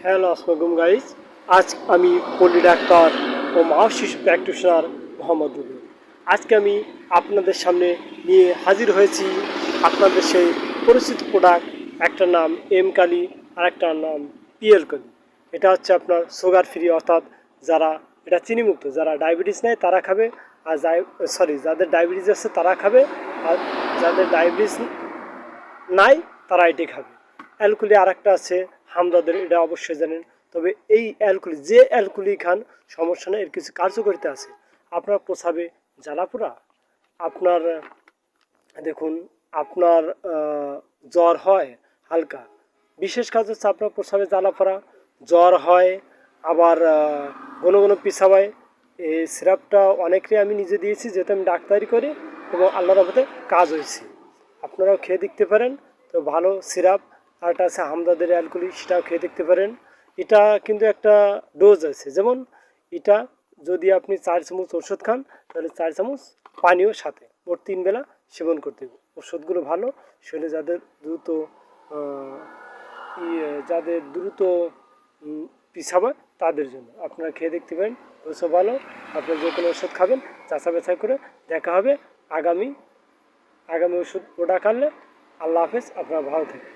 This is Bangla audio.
হ্যালো আসসালামু গাইজ। আজ আমি পল্লী ডাক্তার ও মা ও শিশু প্র্যাকটিশনার মোহাম্মদ রুবেল। আজকে আমি আপনাদের সামনে নিয়ে হাজির হয়েছি আপনাদের সেই পরিচিত প্রোডাক্ট, একটা নাম এম কালি আর একটা নাম পিএল কালি। এটা হচ্ছে আপনার সুগার ফ্রি, অর্থাৎ যারা এটা চিনিমুক্ত, যারা ডায়াবেটিস নেয় তারা খাবে, আর যাদের ডায়াবেটিস আছে তারা খাবে, আর যাদের ডায়াবেটিস নাই তারা এটি খাবে। অ্যালকুলি আর একটা আছে হামদাদের, এটা অবশ্যই জানেন। তবে এই অ্যালকুলি, যে অ্যালকুলি খান সমস্যা নেই, এর কিছু কার্যকারিতা আছে। আপনার প্রস্রাবে জ্বালাপোড়া, আপনার দেখুন আপনার জ্বর হয় হালকা, বিশেষ কাজ হচ্ছে আপনার প্রস্রাবে জ্বালাপোড়া, জ্বর হয়, আবার ঘন ঘন পেশাব হয়। এই সিরাপটা অনেকটাই আমি নিজে দিয়েছি, যেহেতু আমি ডাক্তারি করি, এবং আল্লাহর রহমতে কাজ হয়েছে। আপনারাও খেয়ে দেখতে পারেন। তো ভালো সিরাপ। আর একটা আছে হামদাদের অ্যালকুলি, সেটাও খেয়ে দেখতে পারেন। এটা কিন্তু একটা ডোজ আছে, যেমন এটা যদি আপনি 4 চামচ ওষুধ খান, তাহলে 4 চামচ পানীয় সাথে মোট 3 বেলা সেবন করতে হবে। ওষুধগুলো ভালো, শরীরে যাদের দ্রুত পেশাব হয় তাদের জন্য আপনারা খেয়ে দেখতে পারেন। ওষুধ ভালো, আপনারা যে কোনো ওষুধ খাবেন যাচাই বাছাই করে। দেখা হবে আগামী ওষুধ প্রোডাক্ট আনলে। আল্লাহ হাফেজ, আপনারা ভালো থাকবেন।